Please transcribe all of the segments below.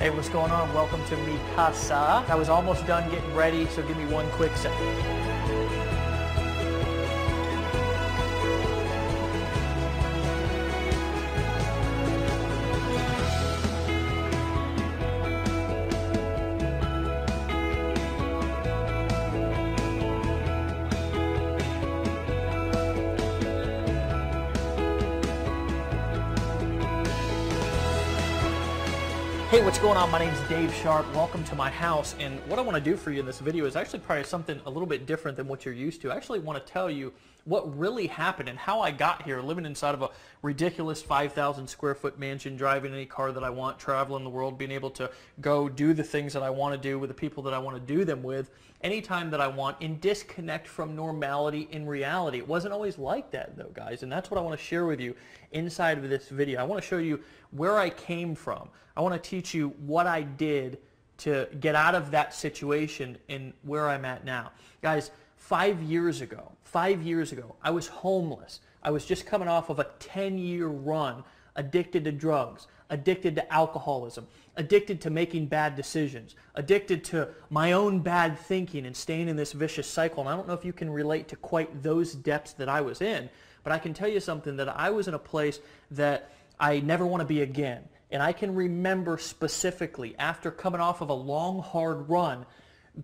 Hey, what's going on? Welcome to Mi Casa. I was almost done getting ready, so give me one quick second. Hey, what's going on? My name's Dave Sharp. Welcome to my house, and what I want to do for you in this video is actually probably something a little bit different than what you're used to. I actually want to tell you what really happened and how I got here, living inside of a ridiculous 5,000 square foot mansion, driving any car that I want, traveling the world, being able to go do the things that I want to do with the people that I want to do them with anytime that I want, and disconnect from normality in reality. It wasn't always like that though, guys, and that's what I want to share with you inside of this video. I want to show you where I came from. I want to teach you what I did to get out of that situation and where I'm at now. Guys, 5 years ago, I was homeless. I was just coming off of a 10-year run, addicted to drugs, addicted to alcoholism, addicted to making bad decisions, addicted to my own bad thinking and staying in this vicious cycle. And I don't know if you can relate to quite those depths that I was in, but I can tell you something, that I was in a place that I never want to be again. And I can remember specifically, after coming off of a long, hard run,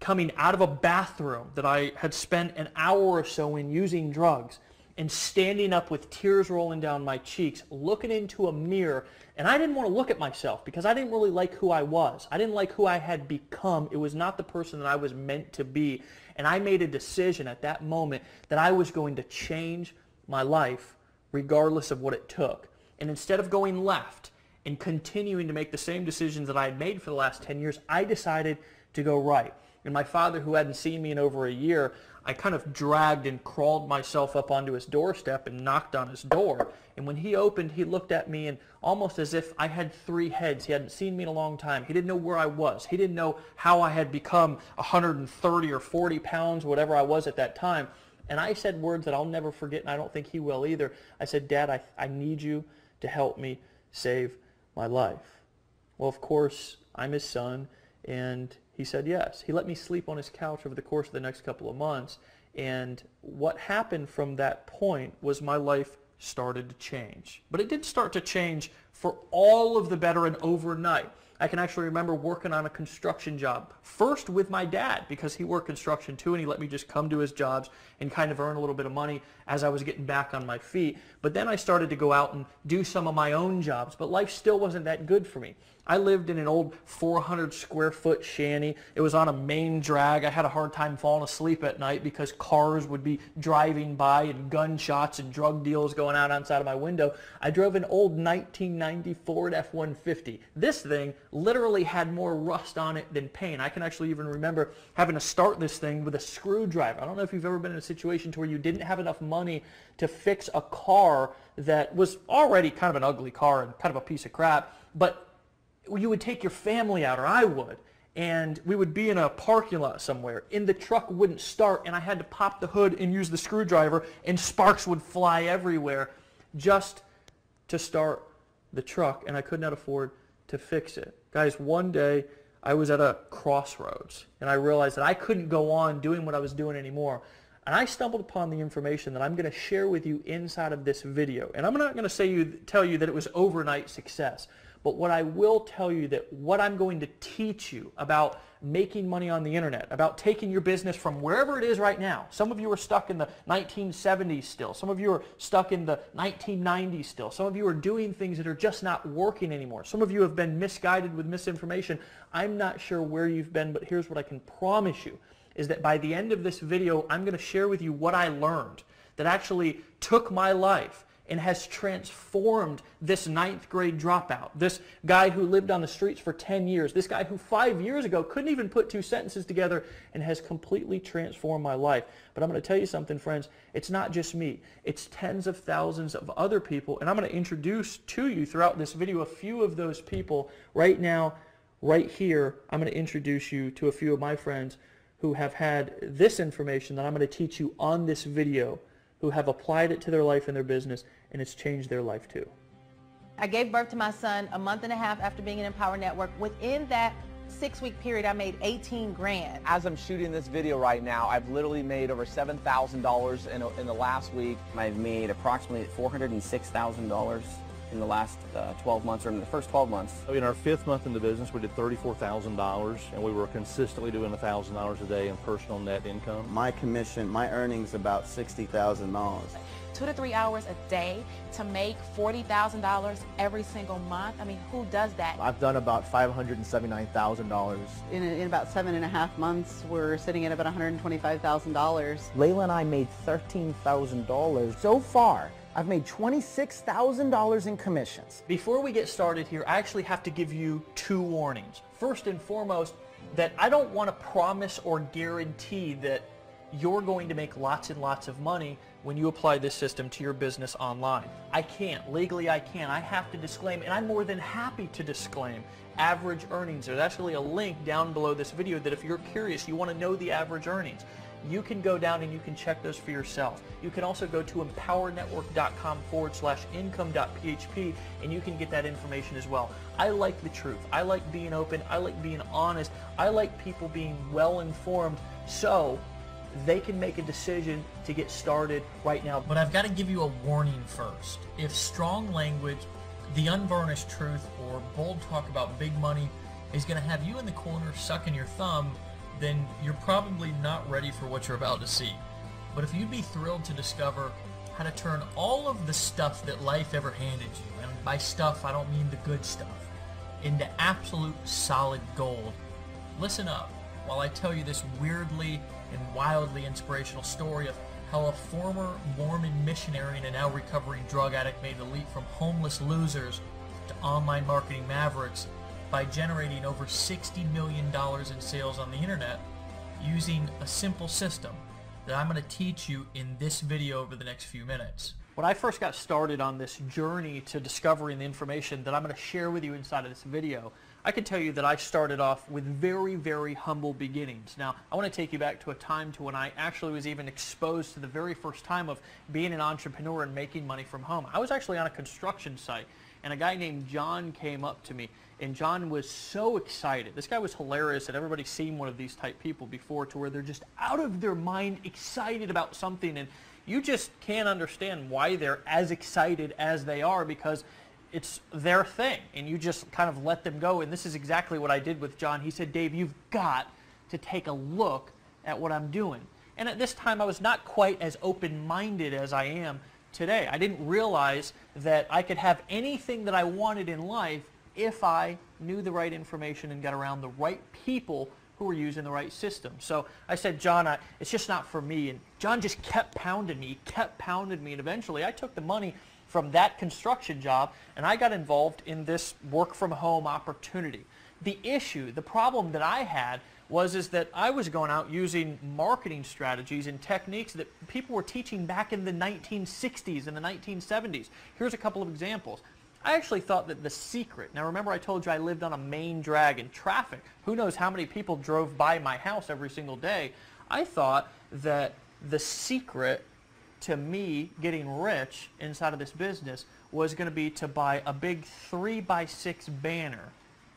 coming out of a bathroom that I had spent an hour or so in using drugs, and standing up with tears rolling down my cheeks, looking into a mirror, and I didn't want to look at myself because I didn't really like who I was. I didn't like who I had become. It was not the person that I was meant to be. And I made a decision at that moment that I was going to change my life regardless of what it took. And instead of going left and continuing to make the same decisions that I had made for the last 10 years, I decided to go right. And my father, who hadn't seen me in over a year, I kind of dragged and crawled myself up onto his doorstep and knocked on his door. And when he opened, he looked at me, and almost as if I had three heads. He hadn't seen me in a long time. He didn't know where I was. He didn't know how I had become 130 or 40 pounds, whatever I was at that time. And I said words that I'll never forget, and I don't think he will either. I said, "Dad, I need you to help me save my life." Well, of course, I'm his son, and he said yes. He let me sleep on his couch over the course of the next couple of months, and what happened from that point was my life started to change. But it did start to change for all of the better and overnight. I can actually remember working on a construction job, first with my dad, because he worked construction too, and he let me just come to his jobs and kind of earn a little bit of money as I was getting back on my feet. But then I started to go out and do some of my own jobs, but life still wasn't that good for me. I lived in an old 400 square foot shanty. It was on a main drag. I had a hard time falling asleep at night because cars would be driving by and gunshots and drug deals going out outside of my window. I drove an old 1990 Ford F-150. This thing literally had more rust on it than paint. I can actually even remember having to start this thing with a screwdriver. I don't know if you've ever been in a situation to where you didn't have enough money to fix a car that was already kind of an ugly car and kind of a piece of crap, but you would take your family out, or I would, and we would be in a parking lot somewhere, and the truck wouldn't start, and I had to pop the hood and use the screwdriver, and sparks would fly everywhere just to start the truck, and I could not afford to fix it. Guys, one day I was at a crossroads, and I realized that I couldn't go on doing what I was doing anymore. And I stumbled upon the information that I'm going to share with you inside of this video. And I'm not going to tell you that it was overnight success. But what I will tell you, that what I'm going to teach you about making money on the internet, about taking your business from wherever it is right now. Some of you are stuck in the 1970s still. Some of you are stuck in the 1990s still. Some of you are doing things that are just not working anymore. Some of you have been misguided with misinformation. I'm not sure where you've been, but here's what I can promise you, is that by the end of this video, I'm going to share with you what I learned that actually took my life and has transformed this 9th grade dropout, this guy who lived on the streets for 10 years, this guy who 5 years ago couldn't even put two sentences together, and has completely transformed my life. But I'm going to tell you something, friends, it's not just me. It's tens of thousands of other people, and I'm going to introduce to you throughout this video a few of those people. Right now, right here, I'm going to introduce you to a few of my friends who have had this information that I'm going to teach you on this video, who have applied it to their life and their business, and it's changed their life too. I gave birth to my son a month and a half after being in Empower Network. Within that 6-week period, I made 18 grand. As I'm shooting this video right now, I've literally made over $7,000 in the last week. I've made approximately $406,000 in the last 12 months, or in the first 12 months. In our 5th month in the business, we did $34,000, and we were consistently doing $1,000 a day in personal net income. My commission, my earnings about $60,000. 2 to 3 hours a day to make $40,000 every single month. I mean, who does that? I've done about $579,000. In about 7.5 months, we're sitting at about $125,000. Layla and I made $13,000. So far, I've made $26,000 in commissions. Before we get started here, I actually have to give you 2 warnings. First and foremost, that I don't want to promise or guarantee that you're going to make lots and lots of money when you apply this system to your business online. I can't. Legally, I can't. I have to disclaim, and I'm more than happy to disclaim, average earnings. There's actually a link down below this video that if you're curious, you want to know the average earnings, you can go down and you can check those for yourself. You can also go to empowernetwork.com/income.php and you can get that information as well. I like the truth. I like being open. I like being honest. I like people being well informed so they can make a decision to get started right now. But I've got to give you a warning first. If strong language, the unvarnished truth, or bold talk about big money is going to have you in the corner sucking your thumb, then you're probably not ready for what you're about to see. But if you'd be thrilled to discover how to turn all of the stuff that life ever handed you, and by stuff I don't mean the good stuff, into absolute solid gold, listen up while I tell you this weirdly and wildly inspirational story of how a former Mormon missionary and a now recovering drug addict made the leap from homeless losers to online marketing mavericks by generating over $60 million in sales on the internet using a simple system that I'm going to teach you in this video over the next few minutes. When I first got started on this journey to discovering the information that I'm going to share with you inside of this video, I can tell you that I started off with very, very humble beginnings. Now, I want to take you back to a time to when I actually was even exposed to the very first time of being an entrepreneur and making money from home. I was actually on a construction site, and a guy named John came up to me, and John was so excited. This guy was hilarious, and everybody's seen one of these type people before, to where they're just out of their mind excited about something, and you just can't understand why they're as excited as they are, because it's their thing, and you just kind of let them go. And this is exactly what I did with John. He said, "Dave, you've got to take a look at what I'm doing." And at this time, I was not quite as open-minded as I am today. I didn't realize that I could have anything that I wanted in life if I knew the right information and got around the right people who were using the right system. So I said, "John, it's just not for me." And John just kept pounding me, and eventually I took the money from that construction job and I got involved in this work from home opportunity. The problem that I had is that I was going out using marketing strategies and techniques that people were teaching back in the 1960s and the 1970s. Here's a couple of examples. I actually thought that the secret, now remember I told you I lived on a main drag in traffic. Who knows how many people drove by my house every single day. I thought that the secret to me getting rich inside of this business was going to be to buy a big 3x6 banner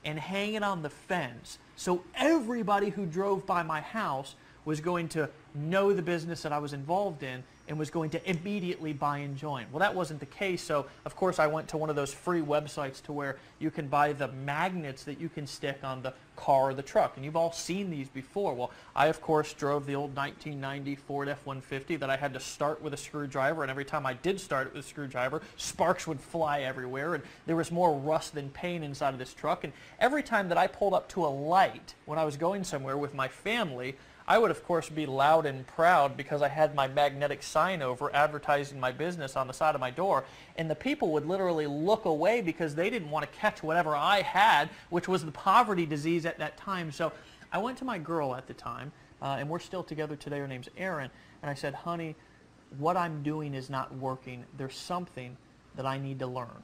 and hang it on the fence so everybody who drove by my house was going to know the business that I was involved in and was going to immediately buy and join. Well, that wasn't the case, so of course I went to one of those free websites to where you can buy the magnets that you can stick on the car or the truck, and you've all seen these before. Well, I of course drove the old 1990 Ford F-150 that I had to start with a screwdriver, and every time I did start it with a screwdriver, sparks would fly everywhere, and there was more rust than paint inside of this truck. And every time that I pulled up to a light when I was going somewhere with my family, I would, of course, be loud and proud because I had my magnetic sign over advertising my business on the side of my door, and the people would literally look away because they didn't want to catch whatever I had, which was the poverty disease at that time. So I went to my girl at the time, and we're still together today. Her name's Erin, and I said, "Honey, what I'm doing is not working. There's something that I need to learn."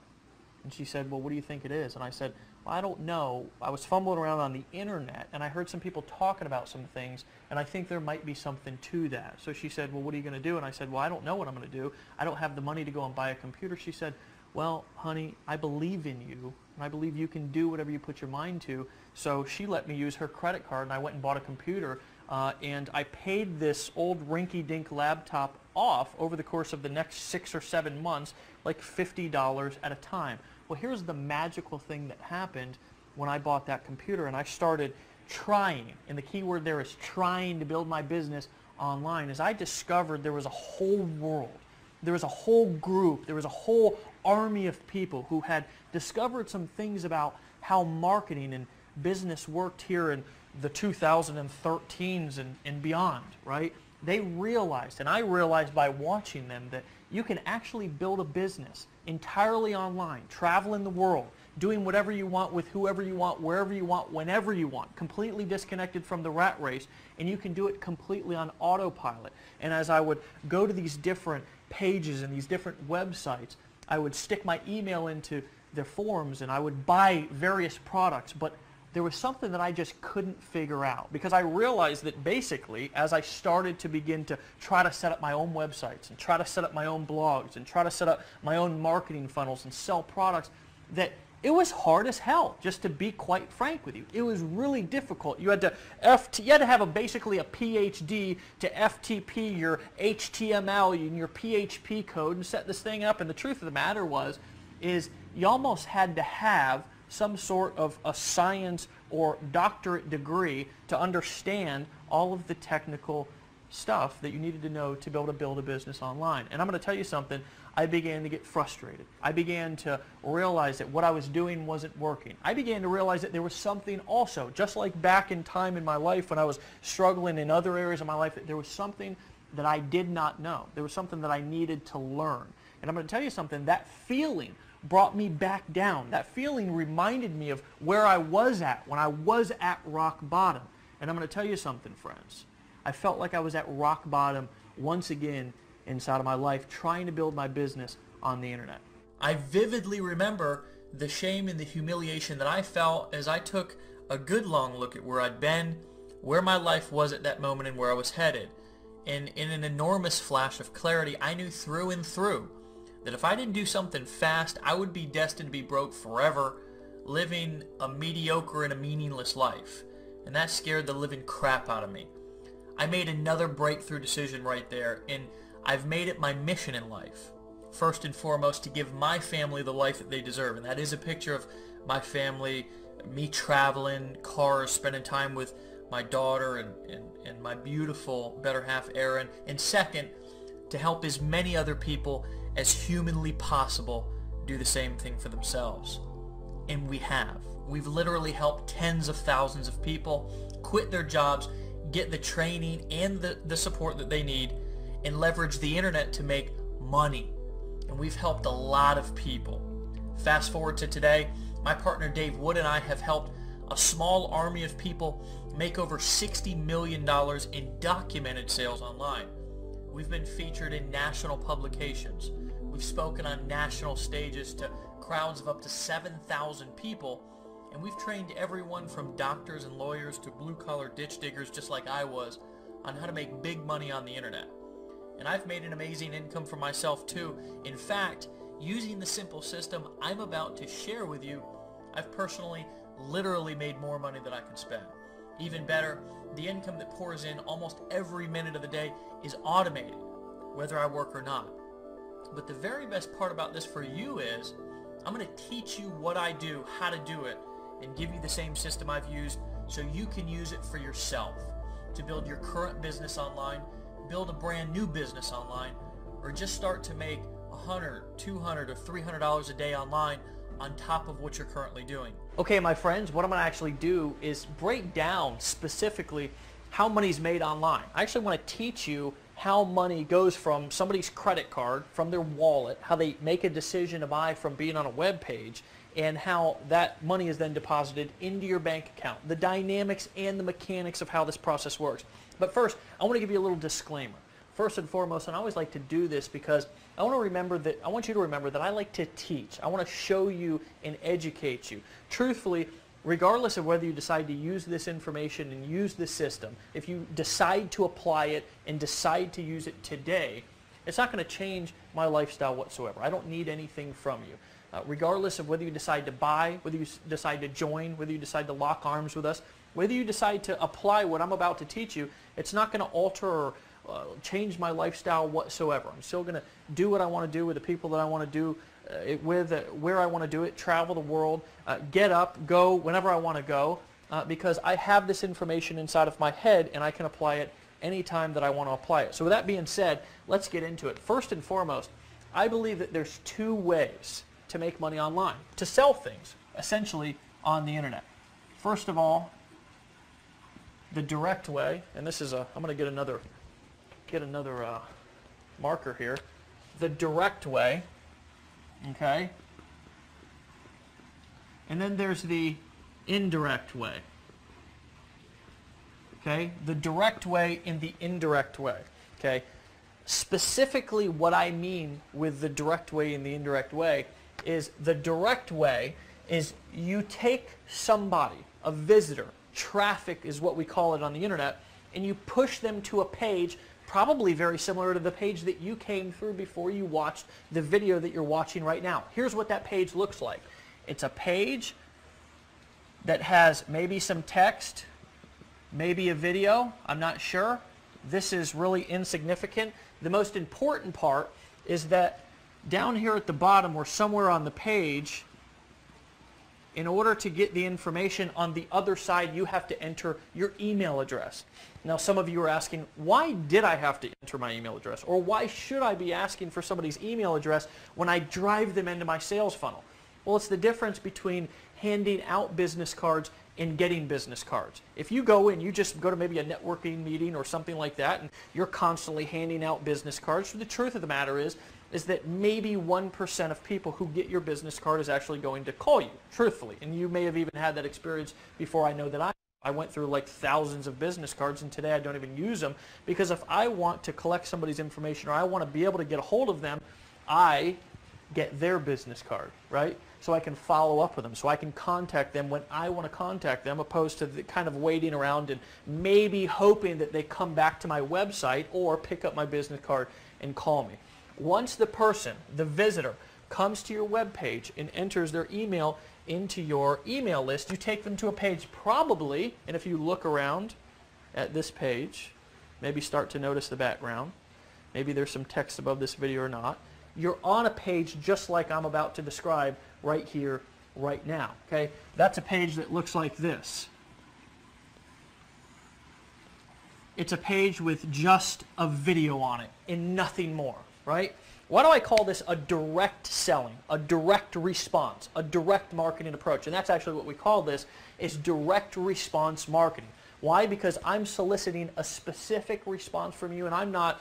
And she said, "Well, what do you think it is?" And I said, "Well, I don't know. I was fumbling around on the internet and I heard some people talking about some things, and I think there might be something to that." So she said, "Well, what are you going to do?" And I said, "Well, I don't know what I'm going to do. I don't have the money to go and buy a computer." She said, well, honey, I believe in you, and I believe you can do whatever you put your mind to. So she let me use her credit card, and I went and bought a computer, and I paid this old rinky-dink laptop off over the course of the next 6 or 7 months, like $50 at a time. Well, here's the magical thing that happened when I bought that computer, and I started trying, and the key word there is trying to build my business online, as I discovered there was a whole world. There was a whole group, there was a whole army of people who had discovered some things about how marketing and business worked here in the 2013s and beyond, right? They realized, and I realized by watching them, that you can actually build a business entirely online, traveling the world, doing whatever you want with whoever you want, wherever you want, whenever you want, completely disconnected from the rat race, and you can do it completely on autopilot. And as I would go to these different pages and these different websites, I would stick my email into their forums and I would buy various products, but there was something that I just couldn't figure out, because I realized that basically as I started to begin to try to set up my own websites and try to set up my own blogs and try to set up my own marketing funnels and sell products, that it was hard as hell, just to be quite frank with you. It was really difficult. You had to have basically a PhD to FTP your HTML and your PHP code and set this thing up. And the truth of the matter is you almost had to have some sort of a science or doctorate degree to understand all of the technical stuff that you needed to know to be able to build a business online. And I'm going to tell you something, I began to get frustrated. I began to realize that what I was doing wasn't working. I began to realize that there was something also, just like back in time in my life when I was struggling in other areas of my life, that there was something that I did not know. There was something that I needed to learn. And I'm going to tell you something, that feeling brought me back down. That feeling reminded me of where I was at when I was at rock bottom. And I'm going to tell you something, friends. I felt like I was at rock bottom once again inside of my life, trying to build my business on the internet. I vividly remember the shame and the humiliation that I felt as I took a good long look at where I'd been, where my life was at that moment, and where I was headed. And in an enormous flash of clarity, I knew through and through that if I didn't do something fast, I would be destined to be broke forever, living a mediocre and a meaningless life. And that scared the living crap out of me. I made another breakthrough decision right there, and I've made it my mission in life, first and foremost, to give my family the life that they deserve. And that is a picture of my family, me traveling, cars, spending time with my daughter and my beautiful better half, Erin. And second, to help as many other people as humanly possible do the same thing for themselves. And we have. We've literally helped tens of thousands of people quit their jobs, get the training and the support that they need, and leverage the internet to make money. And we've helped a lot of people. Fast forward to today, my partner Dave Wood and I have helped a small army of people make over $60 million in documented sales online. We've been featured in national publications. We've spoken on national stages to crowds of up to 7,000 people. And we've trained everyone from doctors and lawyers to blue-collar ditch diggers just like I was on how to make big money on the internet. And I've made an amazing income for myself too. In fact, using the simple system I'm about to share with you, I've personally literally made more money than I can spend. Even better, the income that pours in almost every minute of the day is automated, whether I work or not. But the very best part about this for you is I'm going to teach you what I do, how to do it, and give you the same system I've used so you can use it for yourself to build your current business online, build a brand new business online, or just start to make $100, $200, or $300 a day online on top of what you're currently doing. Okay, my friends, what I'm going to actually do is break down specifically how money's made online. I actually want to teach you how money goes from somebody's credit card, from their wallet, how they make a decision to buy from being on a web page, and how that money is then deposited into your bank account, the dynamics and the mechanics of how this process works. But first, I want to give you a little disclaimer. First and foremost, and I always like to do this because I want you to remember that I like to teach. I want to show you and educate you. Truthfully, regardless of whether you decide to use this information and use this system, if you decide to apply it and decide to use it today, It's not going to change my lifestyle whatsoever. I don't need anything from you. Regardless of whether you decide to buy, whether you decide to join, whether you decide to lock arms with us, whether you decide to apply what I'm about to teach you, it's not going to alter or change my lifestyle whatsoever. I'm still going to do what I want to do with the people that I want to do it with, where I want to do it, travel the world, get up, go whenever I want to go, because I have this information inside of my head and I can apply it anytime that I want to apply it. So with that being said, let's get into it. First and foremost, I believe that there's two ways to make money online, to sell things, essentially, on the internet. First of all, the direct way, and this is I'm going to get another marker here. The direct way, okay? And then there's the indirect way. Okay? The direct way and the indirect way. Okay? Specifically what I mean with the direct way and the indirect way is the direct way is you take somebody, a visitor, traffic is what we call it on the internet, and you push them to a page probably very similar to the page that you came through before you watched the video that you're watching right now. Here's what that page looks like. It's a page that has maybe some text, maybe a video, I'm not sure. This is really insignificant. The most important part is that down here at the bottom or somewhere on the page, in order to get the information on the other side, you have to enter your email address. Now, some of you are asking, why did I have to enter my email address? Or why should I be asking for somebody's email address when I drive them into my sales funnel? Well, it's the difference between handing out business cards and getting business cards. If you go in, you just go to maybe a networking meeting or something like that, and you're constantly handing out business cards, the truth of the matter is that maybe 1% of people who get your business card is actually going to call you, truthfully. And you may have even had that experience before I know that I went through like thousands of business cards, and today I don't even use them, because if I want to collect somebody's information or I want to be able to get a hold of them, I get their business card, right? So I can follow up with them, so I can contact them when I want to contact them, opposed to the kind of waiting around and maybe hoping that they come back to my website or pick up my business card and call me. Once the person, the visitor, comes to your web page and enters their email into your email list, you take them to a page probably, and if you look around at this page, maybe start to notice the background, maybe there's some text above this video or not, you're on a page just like I'm about to describe right here, right now. Okay? That's a page that looks like this. It's a page with just a video on it and nothing more, right? Why do I call this a direct selling, a direct response, a direct marketing approach? And that's actually what we call this, is direct response marketing. Why? Because I'm soliciting a specific response from you, and I'm not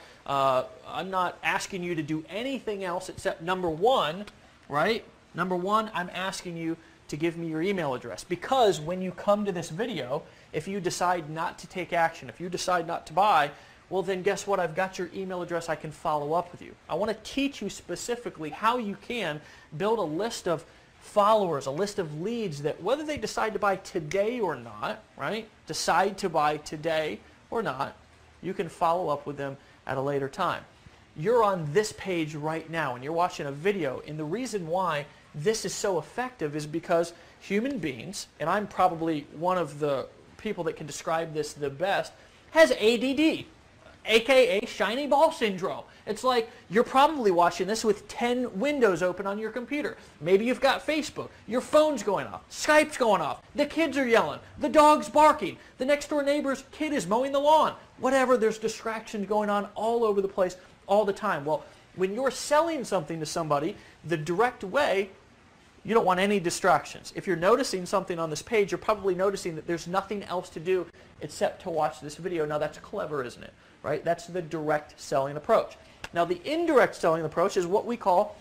asking you to do anything else except number one, right? Number one, I'm asking you to give me your email address, because when you come to this video, if you decide not to take action, if you decide not to buy, well then guess what? I've got your email address. I can follow up with you. I want to teach you specifically how you can build a list of followers, a list of leads that whether they decide to buy today or not, right? Decide to buy today or not, you can follow up with them at a later time. You're on this page right now and you're watching a video, and the reason why this is so effective is because human beings, and I'm probably one of the people that can describe this the best, has ADD. AKA shiny ball syndrome. It's like you're probably watching this with 10 windows open on your computer. Maybe you've got Facebook, your phone's going off, Skype's going off, the kids are yelling, the dog's barking, the next door neighbor's kid is mowing the lawn. Whatever, there's distractions going on all over the place all the time. Well, when you're selling something to somebody, the direct way, you don't want any distractions. If you're noticing something on this page, you're probably noticing that there's nothing else to do except to watch this video. Now that's clever, isn't it? Right? That's the direct selling approach. Now the indirect selling approach is what we call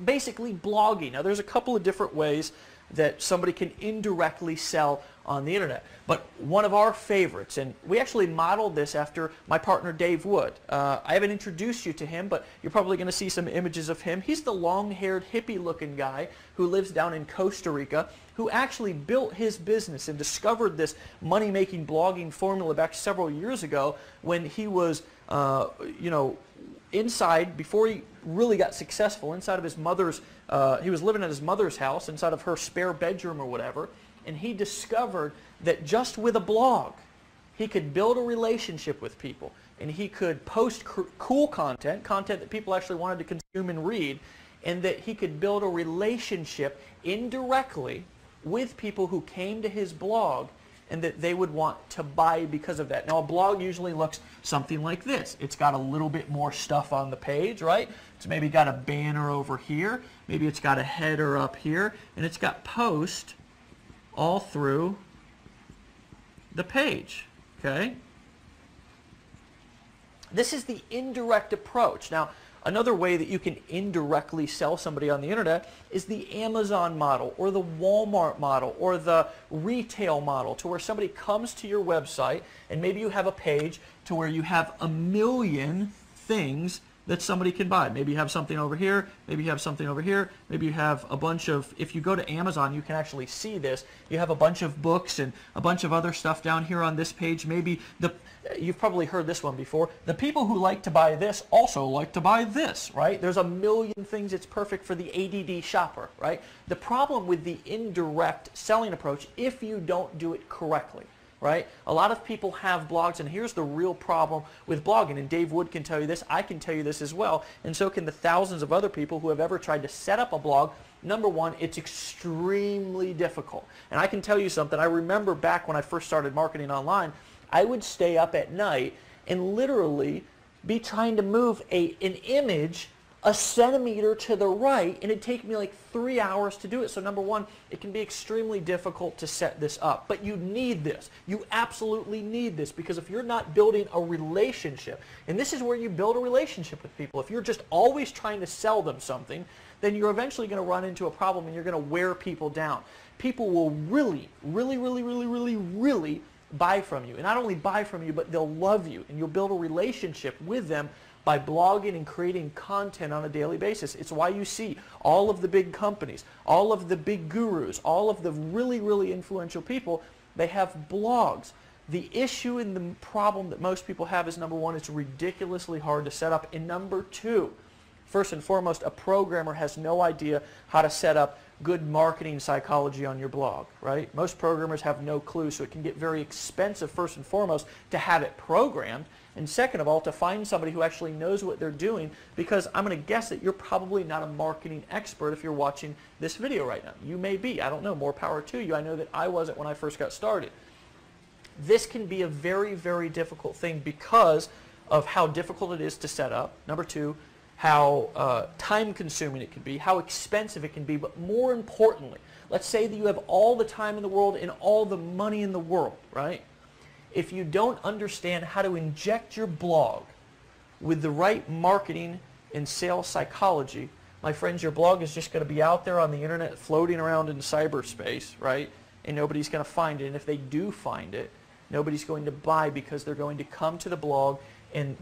basically blogging. Now there's a couple of different ways that somebody can indirectly sell on the internet. But one of our favorites, and we actually modeled this after my partner Dave Wood. I haven't introduced you to him, but you're probably going to see some images of him. He's the long-haired, hippie-looking guy who lives down in Costa Rica, who actually built his business and discovered this money-making blogging formula back several years ago when he was, inside, before he really got successful, inside of his mother's, he was living at his mother's house, inside of her spare bedroom or whatever, and he discovered that just with a blog, he could build a relationship with people, and he could post cool content that people actually wanted to consume and read, and that he could build a relationship indirectly with people who came to his blog and that they would want to buy because of that. Now, a blog usually looks something like this. It's got a little bit more stuff on the page, right? It's maybe got a banner over here. Maybe it's got a header up here. And it's got post all through the page, okay? This is the indirect approach. Now, another way that you can indirectly sell somebody on the internet is the Amazon model or the Walmart model or the retail model, to where somebody comes to your website and maybe you have a page to where you have 1 million things that somebody can buy. Maybe you have something over here, maybe you have something over here, maybe you have a bunch of, if you go to Amazon, you can actually see this. You have a bunch of books and a bunch of other stuff down here on this page. Maybe you've probably heard this one before. The people who like to buy this also like to buy this, right? There's 1 million things. It's perfect for the ADD shopper, right? The problem with the indirect selling approach, if you don't do it correctly, right? A lot of people have blogs, and here's the real problem with blogging, and Dave Wood can tell you this, I can tell you this as well, and so can the thousands of other people who have ever tried to set up a blog. Number one, it's extremely difficult. And I can tell you something, I remember back when I first started marketing online, I would stay up at night and literally be trying to move an image 1 centimeter to the right, and it'd take me like 3 hours to do it. So number one, it can be extremely difficult to set this up, but you need this. You absolutely need this, because if you're not building a relationship, and this is where you build a relationship with people, if you're just always trying to sell them something, then you're eventually going to run into a problem and you're going to wear people down. People will really buy from you, and not only buy from you, but they'll love you, and you'll build a relationship with them by blogging and creating content on a daily basis. It's why you see all of the big companies, all of the big gurus, all of the really influential people, they have blogs. The issue and the problem that most people have is, number one, it's ridiculously hard to set up, and number two, first and foremost, a programmer has no idea how to set up good marketing psychology on your blog, right? Most programmers have no clue, so it can get very expensive, first and foremost, to have it programmed, and second of all, to find somebody who actually knows what they're doing, because I'm going to guess that you're probably not a marketing expert if you're watching this video right now. You may be. I don't know. More power to you. I know that I wasn't when I first got started. This can be a very difficult thing because of how difficult it is to set up. Number two, how time-consuming it can be, how expensive it can be, but more importantly, let's say that you have all the time in the world and all the money in the world, right? If you don't understand how to inject your blog with the right marketing and sales psychology, my friends, your blog is just going to be out there on the internet floating around in cyberspace, right? And nobody's going to find it. And if they do find it, nobody's going to buy, because they're going to come to the blog and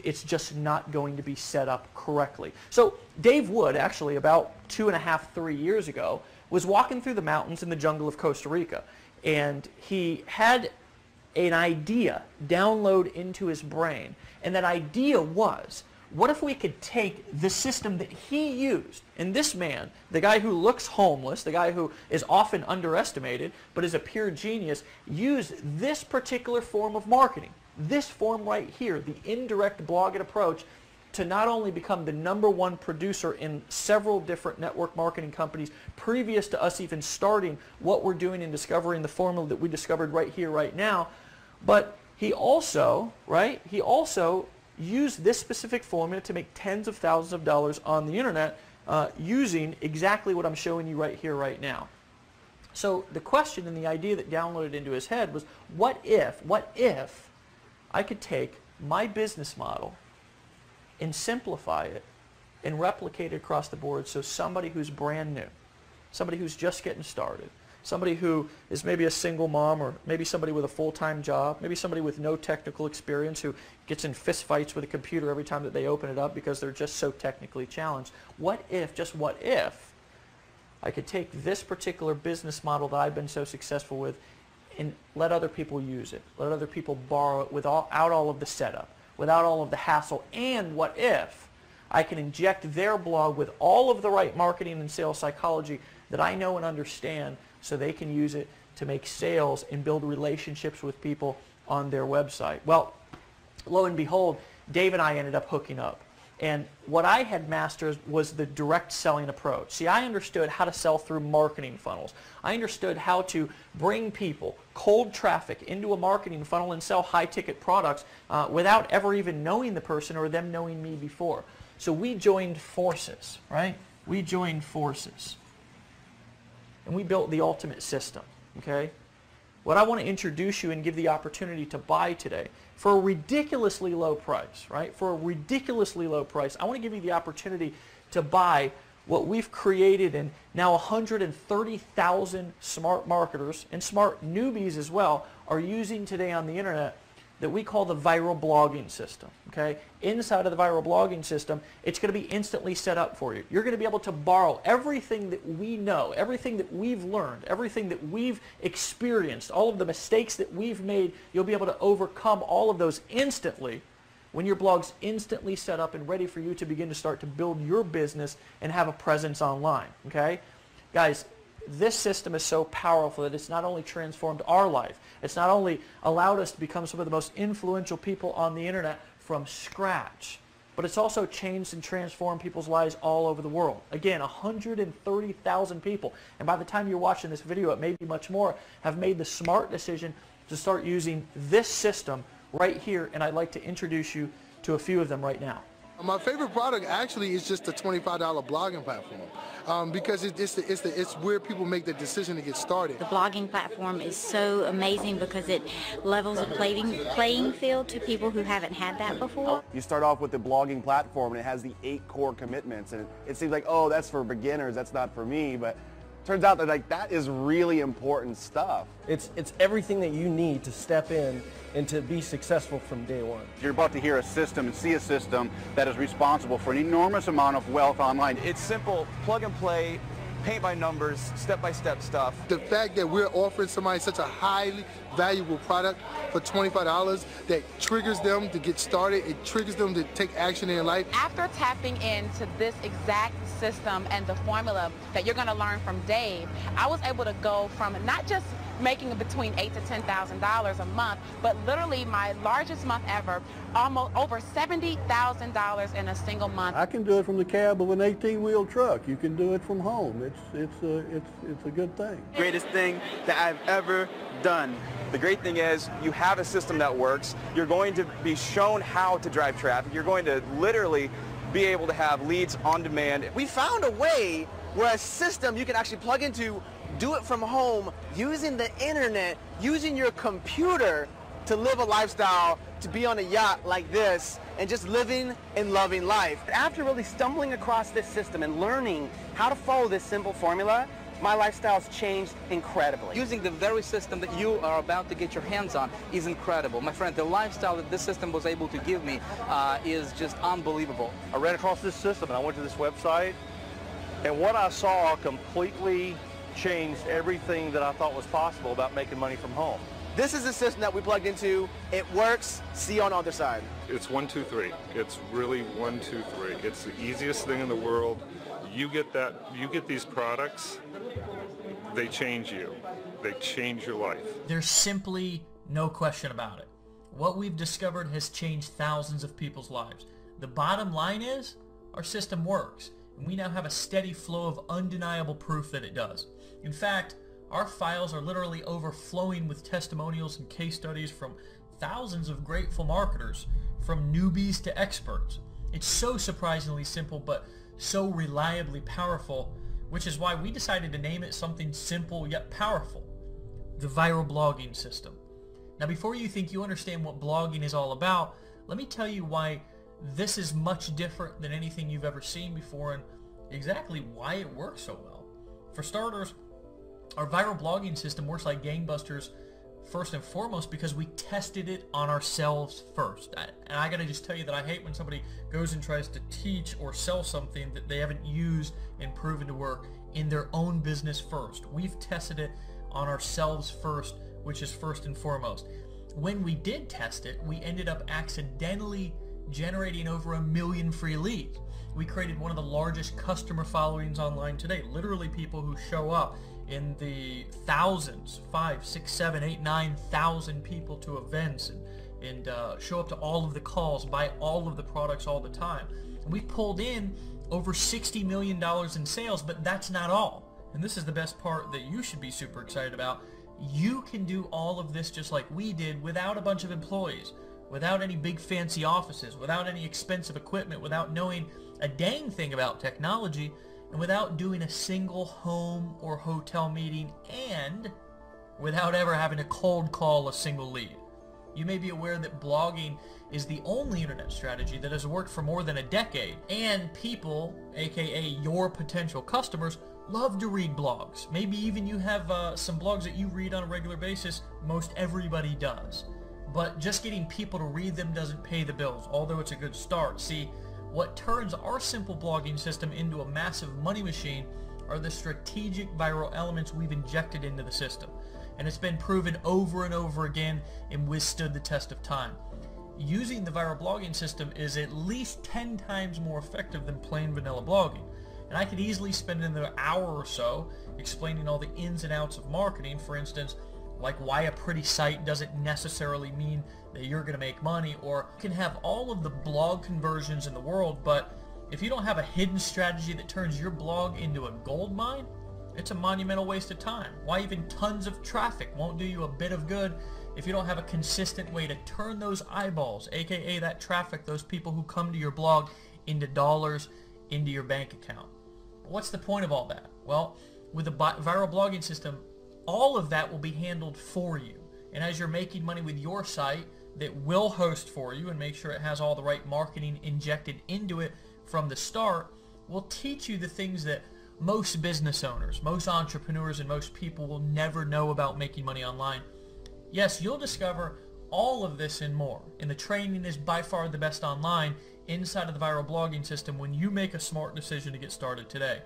it's just not going to be set up correctly. So Dave Wood, actually about 2.5, 3 years ago, was walking through the mountains in the jungle of Costa Rica, and he had an idea download into his brain, and that idea was, what if we could take the system that he used, and this man, the guy who looks homeless, the guy who is often underestimated but is a pure genius, use this particular form of marketing, this form right here, the indirect blogging approach, to not only become the #1 producer in several different network marketing companies previous to us even starting what we're doing and discovering the formula that we discovered right here, right now, but he also, right, he also used this specific formula to make tens of thousands of dollars on the internet using exactly what I'm showing you right here, right now. So the question and the idea that downloaded into his head was, what if I could take my business model and simplify it and replicate it across the board, so somebody who's brand new, somebody who's just getting started, somebody who is maybe a single mom, or maybe somebody with a full-time job, maybe somebody with no technical experience who gets in fist fights with a computer every time that they open it up because they're just so technically challenged. What if, just what if, I could take this particular business model that I've been so successful with and let other people use it, let other people borrow it without all of the setup, without all of the hassle? And what if I can inject their blog with all of the right marketing and sales psychology that I know and understand, so they can use it to make sales and build relationships with people on their website? Well, lo and behold, Dave and I ended up hooking up. And what I had mastered was the direct selling approach. See, I understood how to sell through marketing funnels. I understood how to bring people, cold traffic, into a marketing funnel and sell high-ticket products without ever even knowing the person or them knowing me before. So we joined forces, right? We joined forces. And we built the ultimate system, okay? What I want to introduce you and give the opportunity to buy today for a ridiculously low price, right? For a ridiculously low price, I want to give you the opportunity to buy what we've created, and now 130,000 smart marketers and smart newbies as well are using today on the internet, that we call the viral blogging system, okay? Inside of the viral blogging system, it's going to be instantly set up for you. You're going to be able to borrow everything that we know, everything that we've learned, everything that we've experienced, all of the mistakes that we've made. You'll be able to overcome all of those instantly when your blog's instantly set up and ready for you to begin to start to build your business and have a presence online, okay? Guys, this system is so powerful that it's not only transformed our life, it's not only allowed us to become some of the most influential people on the internet from scratch, but it's also changed and transformed people's lives all over the world. Again, 130,000 people, and by the time you're watching this video, it may be much more, have made the smart decision to start using this system right here, and I'd like to introduce you to a few of them right now. My favorite product actually is just the $25 blogging platform, because it's where people make the decision to get started. The blogging platform is so amazing because it levels a playing field to people who haven't had that before. You start off with the blogging platform and it has the 8 core commitments, and it seems like, oh, that's for beginners, that's not for me, but turns out that that is really important stuff. It's everything that you need to step in and to be successful from day one. You're about to hear a system and see a system that is responsible for an enormous amount of wealth online. It's simple, plug and play, paint by numbers, step-by-step stuff. The fact that we're offering somebody such a highly valuable product for $25 that triggers them to get started, it triggers them to take action in life. After tapping into this exact system and the formula that you're going to learn from Dave, I was able to go from not just making between $8,000 to $10,000 a month, but literally my largest month ever, almost over $70,000 in a single month. I can do it from the cab of an 18-wheel truck. You can do it from home. It's a good thing. Greatest thing that I've ever done. The great thing is you have a system that works. You're going to be shown how to drive traffic. You're going to literally be able to have leads on demand. We found a way where a system you can actually plug into, do it from home, using the internet, using your computer to live a lifestyle, to be on a yacht like this, and just living and loving life. After really stumbling across this system and learning how to follow this simple formula, my lifestyle's changed incredibly. Using the very system that you are about to get your hands on is incredible. My friend, the lifestyle that this system was able to give me is just unbelievable. I ran across this system and I went to this website, and what I saw completely changed everything that I thought was possible about making money from home. This is the system that we plugged into. It works. See you on the other side. It's 1, 2, 3. It's really 1, 2, 3. It's the easiest thing in the world. You get these products, they change you. They change your life. There's simply no question about it. What we've discovered has changed thousands of people's lives. The bottom line is, our system works, and we now have a steady flow of undeniable proof that it does. In fact, our files are literally overflowing with testimonials and case studies from thousands of grateful marketers, from newbies to experts. It's so surprisingly simple, but so reliably powerful, which is why we decided to name it something simple yet powerful: the viral blogging system. Now, before you think you understand what blogging is all about, let me tell you why this is much different than anything you've ever seen before, and exactly why it works so well. For starters, our viral blogging system works like gangbusters first and foremost because we tested it on ourselves first. And I gotta just tell you that I hate when somebody goes and tries to teach or sell something that they haven't used and proven to work in their own business first. We've tested it on ourselves first, which is first and foremost. when we did test it, we ended up accidentally generating over 1 million free leads. We created one of the largest customer followings online today. Literally people who show up in the thousands, 5, 6, 7, 8, 9,000 people to events and show up to all of the calls, buy all of the products all the time. And we pulled in over $60 million in sales, but that's not all. And this is the best part that you should be super excited about. You can do all of this just like we did without a bunch of employees, without any big fancy offices, without any expensive equipment, without knowing a dang thing about technology, and without doing a single home or hotel meeting, and without ever having to cold call a single lead. You may be aware that blogging is the only internet strategy that has worked for more than a decade, and people, aka your potential customers, love to read blogs. Maybe even you have some blogs that you read on a regular basis. Most everybody does. But just getting people to read them doesn't pay the bills, although it's a good start. See, what turns our simple blogging system into a massive money machine are the strategic viral elements we've injected into the system. And it's been proven over and over again and withstood the test of time. Using the viral blogging system is at least 10 times more effective than plain vanilla blogging. And I could easily spend another hour or so explaining all the ins and outs of marketing, for instance, like why a pretty site doesn't necessarily mean that you're going to make money, or you can have all of the blog conversions in the world, but if you don't have a hidden strategy that turns your blog into a gold mine, it's a monumental waste of time. Why even tons of traffic won't do you a bit of good if you don't have a consistent way to turn those eyeballs, aka that traffic, those people who come to your blog, into dollars into your bank account. What's the point of all that? Well, with the viral blogging system, all of that will be handled for you. And as you're making money with your site that will host for you and make sure it has all the right marketing injected into it from the start, we'll teach you the things that most business owners, most entrepreneurs, and most people will never know about making money online. Yes, you'll discover all of this and more. And the training is by far the best online inside of the viral blogging system when you make a smart decision to get started today.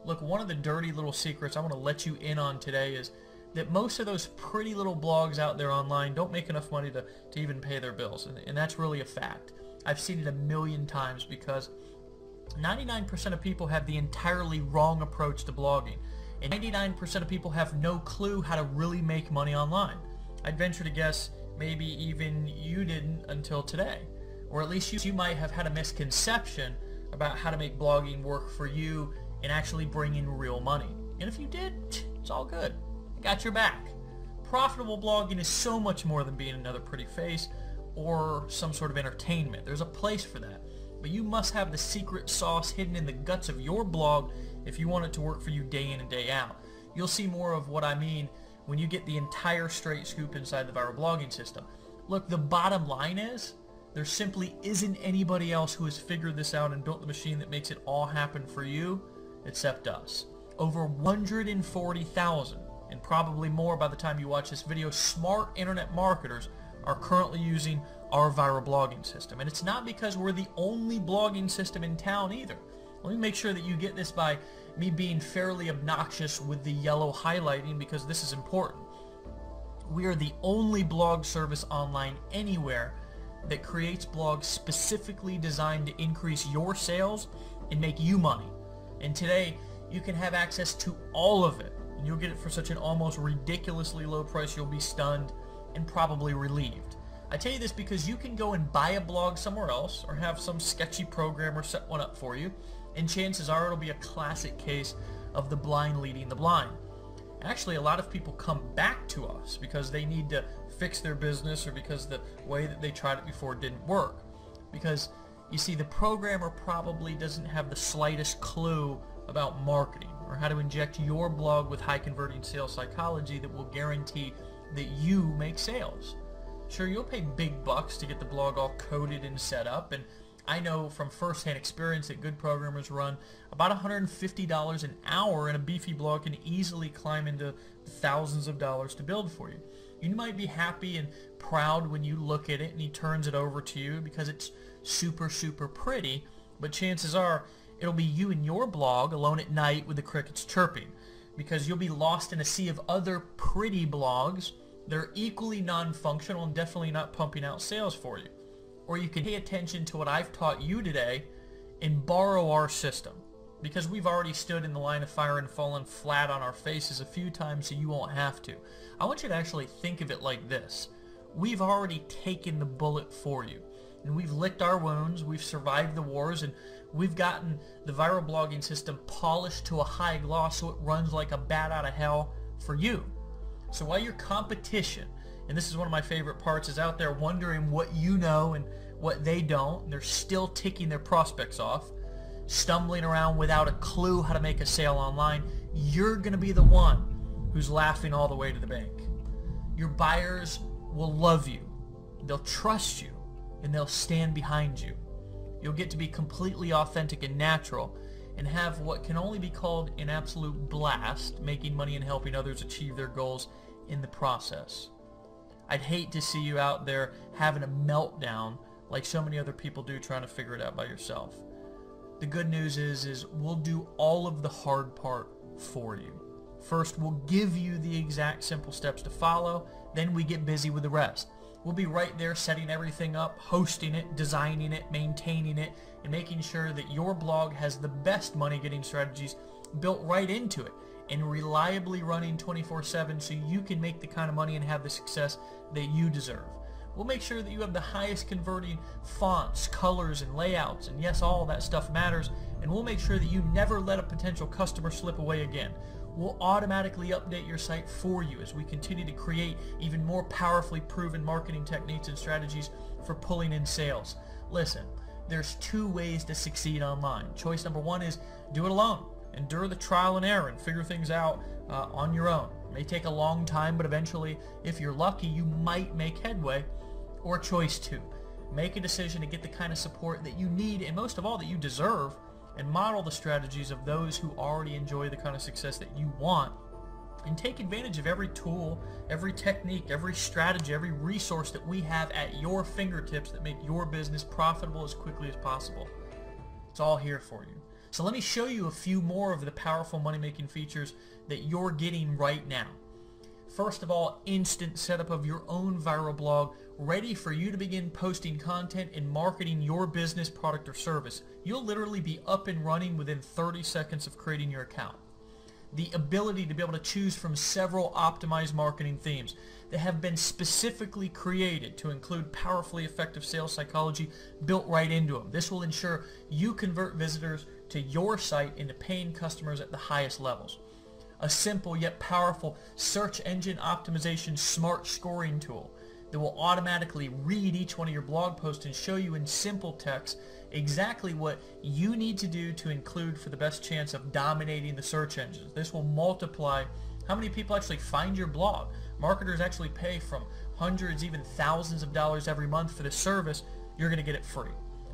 Look, one of the dirty little secrets I want to let you in on today is that most of those pretty little blogs out there online don't make enough money to even pay their bills. And that's really a fact. I've seen it a million times because 99% of people have the entirely wrong approach to blogging. And 99% of people have no clue how to really make money online. I'd venture to guess maybe even you didn't until today. Or at least you might have had a misconception about how to make blogging work for you and actually bring in real money. And if you did, it's all good. I got your back. Profitable blogging is so much more than being another pretty face or some sort of entertainment. There's a place for that. But you must have the secret sauce hidden in the guts of your blog if you want it to work for you day in and day out. You'll see more of what I mean when you get the entire straight scoop inside the viral blogging system. Look, the bottom line is there simply isn't anybody else who has figured this out and built the machine that makes it all happen for you except us. Over 140,000, and probably more by the time you watch this video, smart internet marketers are currently using our viral blogging system. And it's not because we're the only blogging system in town either. Let me make sure that you get this by me being fairly obnoxious with the yellow highlighting, because this is important. We are the only blog service online anywhere that creates blogs specifically designed to increase your sales and make you money. And today, you can have access to all of it. And you'll get it for such an almost ridiculously low price you'll be stunned and probably relieved. I tell you this because you can go and buy a blog somewhere else or have some sketchy programmer set one up for you, and chances are it'll be a classic case of the blind leading the blind. Actually, a lot of people come back to us because they need to fix their business or because the way that they tried it before didn't work. Because, you see, the programmer probably doesn't have the slightest clue about marketing or how to inject your blog with high converting sales psychology that will guarantee that you make sales. Sure, you'll pay big bucks to get the blog all coded and set up, and I know from first-hand experience that good programmers run about $150 an hour, and a beefy blog can easily climb into thousands of dollars to build for you. You might be happy and proud when you look at it and he turns it over to you because it's super, super pretty, but chances are it'll be you and your blog alone at night with the crickets chirping, because you'll be lost in a sea of other pretty blogs They're equally non-functional and definitely not pumping out sales for you. Or you can pay attention to what I've taught you today and borrow our system, because we've already stood in the line of fire and fallen flat on our faces a few times, so you won't have to. I want you to actually think of it like this. We've already taken the bullet for you, and we've licked our wounds, we've survived the wars, and we've gotten the viral blogging system polished to a high gloss so it runs like a bat out of hell for you. So while your competition, and this is one of my favorite parts, is out there wondering what you know and what they don't, and they're still ticking their prospects off, stumbling around without a clue how to make a sale online, you're going to be the one who's laughing all the way to the bank. Your buyers will love you, they'll trust you, and they'll stand behind you. You'll get to be completely authentic and natural and have what can only be called an absolute blast, making money and helping others achieve their goals in the process. I'd hate to see you out there having a meltdown like so many other people do trying to figure it out by yourself. The good news is we'll do all of the hard part for you. First, we'll give you the exact simple steps to follow, then we get busy with the rest. We'll be right there setting everything up, hosting it, designing it, maintaining it, and making sure that your blog has the best money-getting strategies built right into it and reliably running 24/7 so you can make the kind of money and have the success that you deserve. We'll make sure that you have the highest converting fonts, colors, and layouts, and yes, all that stuff matters, and we'll make sure that you never let a potential customer slip away again. We'll automatically update your site for you as we continue to create even more powerfully proven marketing techniques and strategies for pulling in sales. Listen, there's two ways to succeed online. Choice number one is do it alone. Endure the trial and error and figure things out on your own. It may take a long time, but eventually, if you're lucky, you might make headway. Or choice two, make a decision to get the kind of support that you need and most of all that you deserve, and model the strategies of those who already enjoy the kind of success that you want, and take advantage of every tool, every technique, every strategy, every resource that we have at your fingertips that make your business profitable as quickly as possible. It's all here for you. So let me show you a few more of the powerful money-making features that you're getting right now. First of all, instant setup of your own viral blog, ready for you to begin posting content and marketing your business, product, or service. You'll literally be up and running within 30 seconds of creating your account. The ability to be able to choose from several optimized marketing themes that have been specifically created to include powerfully effective sales psychology built right into them. This will ensure you convert visitors to your site into paying customers at the highest levels. A simple yet powerful search engine optimization smart scoring tool that will automatically read each one of your blog posts and show you in simple text exactly what you need to do to include for the best chance of dominating the search engines. This will multiply how many people actually find your blog. Marketers actually pay from hundreds, even thousands of dollars every month for the service. You're going to get it free.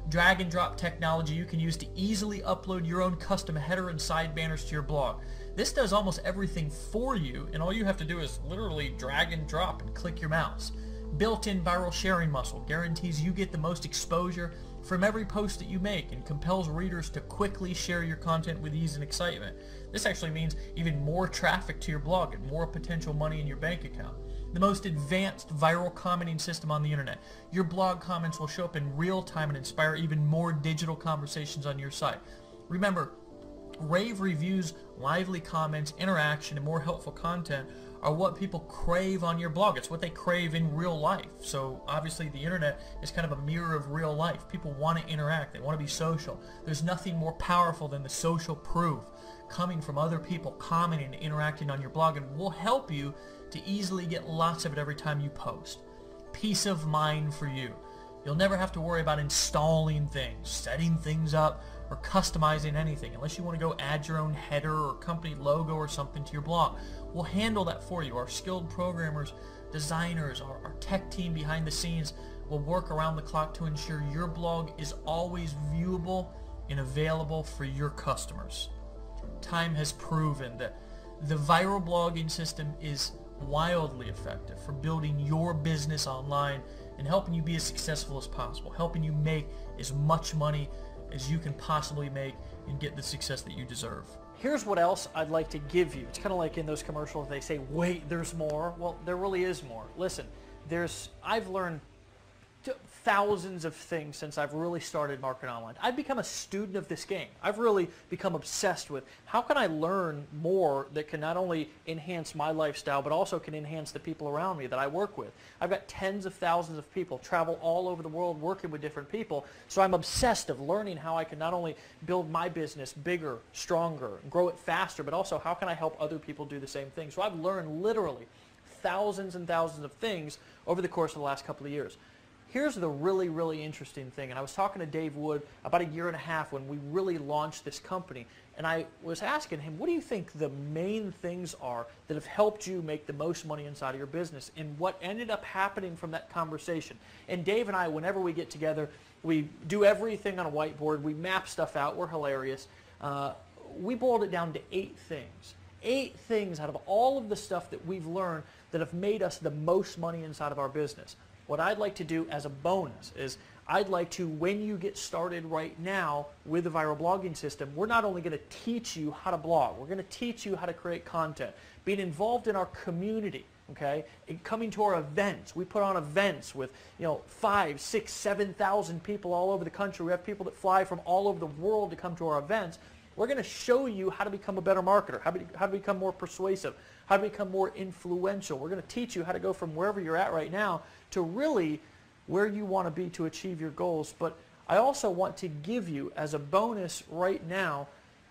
Drag and drop technology you can use to easily upload your own custom header and side banners to your blog. This does almost everything for you, and all you have to do is literally drag and drop and click your mouse. Built-in viral sharing muscle guarantees you get the most exposure from every post that you make and compels readers to quickly share your content with ease and excitement. This actually means even more traffic to your blog and more potential money in your bank account. The most advanced viral commenting system on the internet. Your blog comments will show up in real time and inspire even more digital conversations on your site. Remember, rave reviews, lively comments, interaction, and more helpful content are what people crave on your blog. It's what they crave in real life. So obviously the internet is kind of a mirror of real life. People want to interact. They want to be social. There's nothing more powerful than the social proof coming from other people commenting and interacting on your blog, and we'll help you to easily get lots of it every time you post. Peace of mind for you. You'll never have to worry about installing things, setting things up, or customizing anything unless you want to go add your own header or company logo or something to your blog. We'll handle that for you. Our skilled programmers, designers, our tech team behind the scenes will work around the clock to ensure your blog is always viewable and available for your customers. Time has proven that the viral blogging system is wildly effective for building your business online and helping you be as successful as possible, helping you make as much money as you can possibly make and get the success that you deserve. Here's what else I'd like to give you. It's kind of like in those commercials, they say, wait, there's more. Well, there really is more. Listen, I've learned thousands of things since I've really started marketing online. I've become a student of this game. I've really become obsessed with how can I learn more that can not only enhance my lifestyle, but also can enhance the people around me that I work with. I've got tens of thousands of people, travel all over the world working with different people, so I'm obsessed of learning how I can not only build my business bigger, stronger, grow it faster, but also how can I help other people do the same thing. So I've learned literally thousands and thousands of things over the course of the last couple of years. Here's the really, really interesting thing, and I was talking to Dave Wood about a year and a half when we really launched this company, and I was asking him, what do you think the main things are that have helped you make the most money inside of your business? And what ended up happening from that conversation, and Dave and I, whenever we get together, we do everything on a whiteboard, we map stuff out, we're hilarious. We boiled it down to 8 things. 8 things out of all of the stuff that we've learned that have made us the most money inside of our business. What I'd like to do as a bonus is I'd like to, when you get started right now with the viral blogging system, we're not only going to teach you how to blog, we're going to teach you how to create content, being involved in our community, okay, and coming to our events. We put on events with 5, 6, 7,000 people all over the country. We have people that fly from all over the world to come to our events. We're going to show you how to become a better marketer, how to become more persuasive, how to become more influential. We're going to teach you how to go from wherever you're at right now to really where you want to be to achieve your goals. But I also want to give you as a bonus right now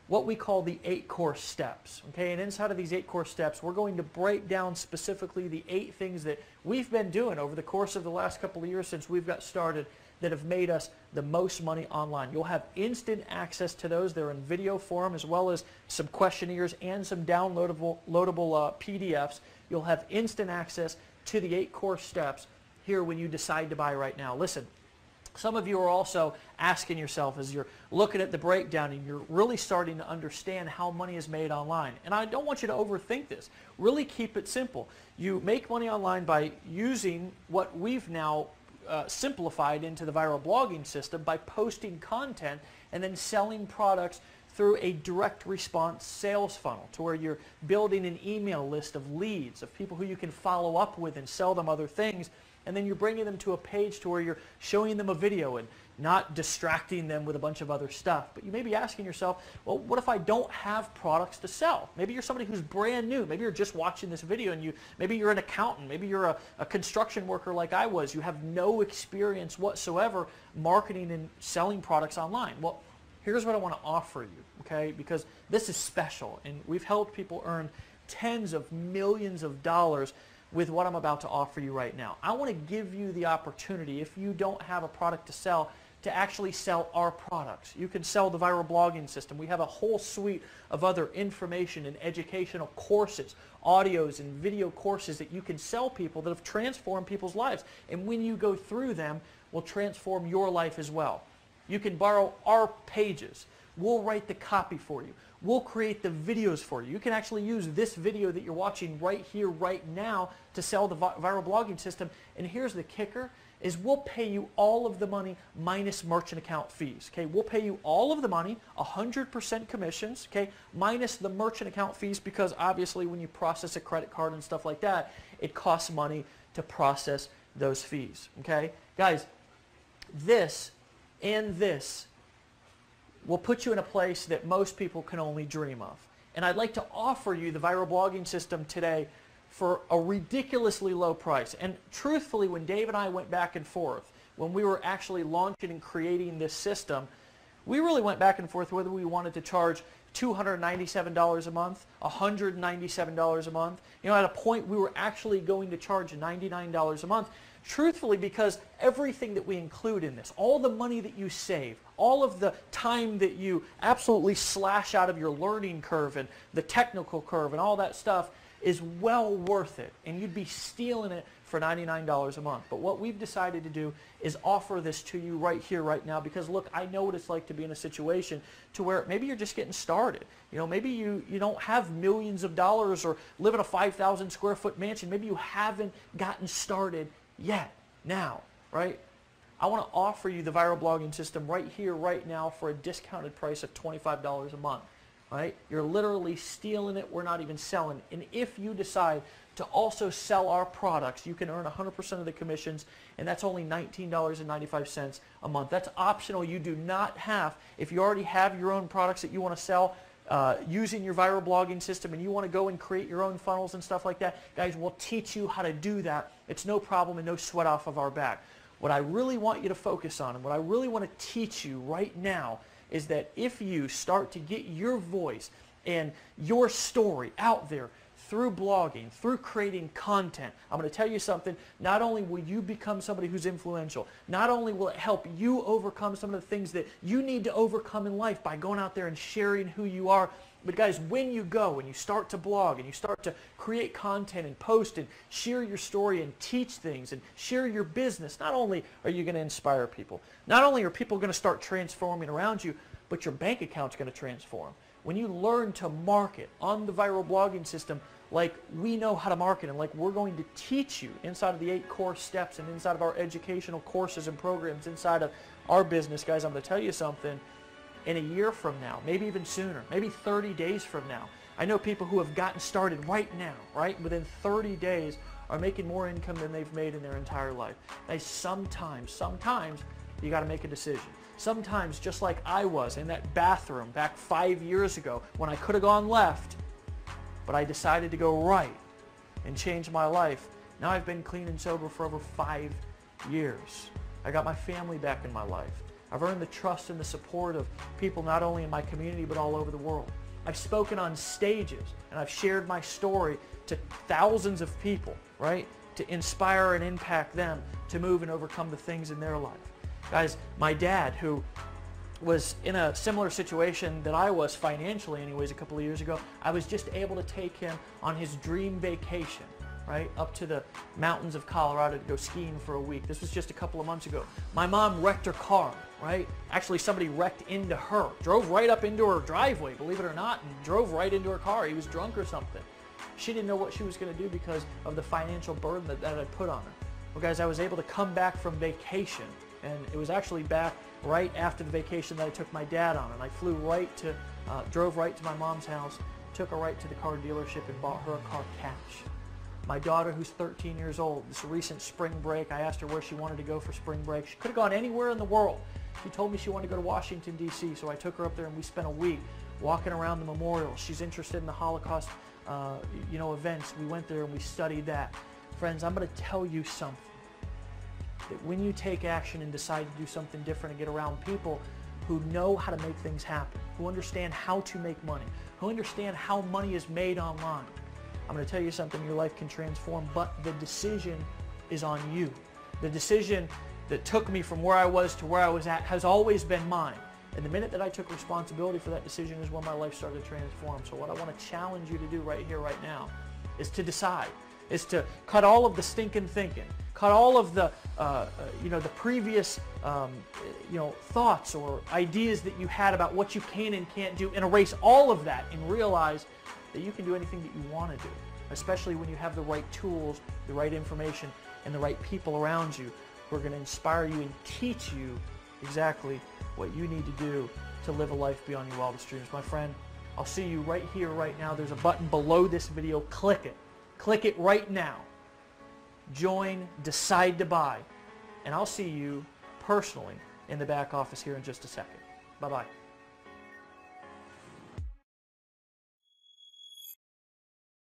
what we call the 8 core steps. Okay, and inside of these 8 core steps, we're going to break down specifically the 8 things that we've been doing over the course of the last couple of years since we've got started that have made us the most money online. You'll have instant access to those. They're in video form, as well as some questionnaires and some downloadable PDFs. You'll have instant access to the 8 core steps here when you decide to buy right now. Listen, some of you are also asking yourself as you're looking at the breakdown and you're really starting to understand how money is made online. And I don't want you to overthink this. Really keep it simple. You make money online by using what we've now simplified into the viral blogging system by posting content and then selling products through a direct response sales funnel to where you're building an email list of leads, of people who you can follow up with and sell them other things, and then you're bringing them to a page to where you're showing them a video and not distracting them with a bunch of other stuff. But you may be asking yourself, well, what if I don't have products to sell? Maybe you're somebody who's brand new. Maybe you're just watching this video and maybe you're an accountant. Maybe you're a construction worker like I was. You have no experience whatsoever marketing and selling products online. Well, here's what I want to offer you, okay? Because this is special, and we've helped people earn tens of millions of dollars with what I'm about to offer you right now. I want to give you the opportunity, if you don't have a product to sell, to actually sell our products. You can sell the viral blogging system. We have a whole suite of other information and educational courses, audios and video courses that you can sell people that have transformed people's lives. And when you go through them, will transform your life as well. You can borrow our pages. We'll write the copy for you. We'll create the videos for you. You can actually use this video that you're watching right here, right now to sell the viral blogging system. And here's the kicker, is we'll pay you all of the money minus merchant account fees. Okay, we'll pay you all of the money, 100% commissions, okay, minus the merchant account fees, because obviously when you process a credit card and stuff like that, it costs money to process those fees. Okay, guys, this and this will put you in a place that most people can only dream of. And I'd like to offer you the viral blogging system today for a ridiculously low price. And truthfully, when Dave and I went back and forth, when we were actually launching and creating this system, we really went back and forth whether we wanted to charge $297 a month, $197 a month. You know, at a point we were actually going to charge $99 a month. Truthfully, because everything that we include in this, all the money that you save, all of the time that you absolutely slash out of your learning curve and the technical curve and all that stuff is well worth it. And you'd be stealing it for $99 a month. But what we've decided to do is offer this to you right here, right now, because look, I know what it's like to be in a situation to where maybe you're just getting started. You know, maybe you don't have millions of dollars or live in a 5,000 square foot mansion. Maybe you haven't gotten started yet, now, right? I want to offer you the viral blogging system right here, right now for a discounted price of $25 a month. right? You're literally stealing it. We're not even selling. And if you decide to also sell our products, you can earn 100% of the commissions, and that's only $19.95 a month. That's optional. You do not have, if you already have your own products that you want to sell using your viral blogging system and you want to go and create your own funnels and stuff like that, guys, we'll teach you how to do that. It's no problem and no sweat off of our back. What I really want you to focus on and what I really want to teach you right now is that if you start to get your voice and your story out there through blogging, through creating content, I'm going to tell you something, not only will you become somebody who's influential, not only will it help you overcome some of the things that you need to overcome in life by going out there and sharing who you are, but guys, when you go and you start to blog and you start to create content and post and share your story and teach things and share your business, not only are you going to inspire people, not only are people going to start transforming around you, but your bank account's going to transform. When you learn to market on the viral blogging system like we know how to market and like we're going to teach you inside of the 8 core steps and inside of our educational courses and programs inside of our business, guys, I'm going to tell you something. In a year from now, maybe even sooner, maybe 30 days from now, I know people who have gotten started right now, right, within 30 days are making more income than they've made in their entire life. Now, sometimes you got to make a decision. Sometimes, just like I was in that bathroom back 5 years ago when I could have gone left, but I decided to go right and change my life. Now I've been clean and sober for over 5 years. I got my family back in my life. I've earned the trust and the support of people not only in my community but all over the world. I've spoken on stages and I've shared my story to thousands of people, right, to inspire and impact them to move and overcome the things in their life. Guys, my dad, who was in a similar situation that I was financially anyways a couple of years ago, I was just able to take him on his dream vacation, right, up to the mountains of Colorado to go skiing for a week. This was just a couple of months ago. My mom wrecked her car, right? Actually, somebody wrecked into her, drove right up into her driveway, believe it or not, and drove right into her car. He was drunk or something. She didn't know what she was going to do because of the financial burden that I put on her. Well, guys, I was able to come back from vacation, and it was actually back right after the vacation that I took my dad on, and I flew right to, drove right to my mom's house, took her right to the car dealership and bought her a car cash. My daughter, who's 13 years old, this recent spring break, I asked her where she wanted to go for spring break. She could have gone anywhere in the world. She told me she wanted to go to Washington, D.C., so I took her up there and we spent a week walking around the memorial. She's interested in the Holocaust events. We went there and we studied that. Friends, I'm going to tell you something. That when you take action and decide to do something different and get around people who know how to make things happen, who understand how to make money, who understand how money is made online, I'm going to tell you something, your life can transform, but the decision is on you. The decision that took me from where I was to where I was at has always been mine. And the minute that I took responsibility for that decision is when my life started to transform. So what I want to challenge you to do right here, right now, is to decide, is to cut all of the stinking thinking, cut all of the, the previous, thoughts or ideas that you had about what you can and can't do, and erase all of that and realize that you can do anything that you want to do, especially when you have the right tools, the right information, and the right people around you who are going to inspire you and teach you exactly what you need to do to live a life beyond your wildest dreams. My friend, I'll see you right here, right now. There's a button below this video. Click it. Click it right now. Join, decide to buy, and I'll see you personally in the back office here in just a second. Bye-bye.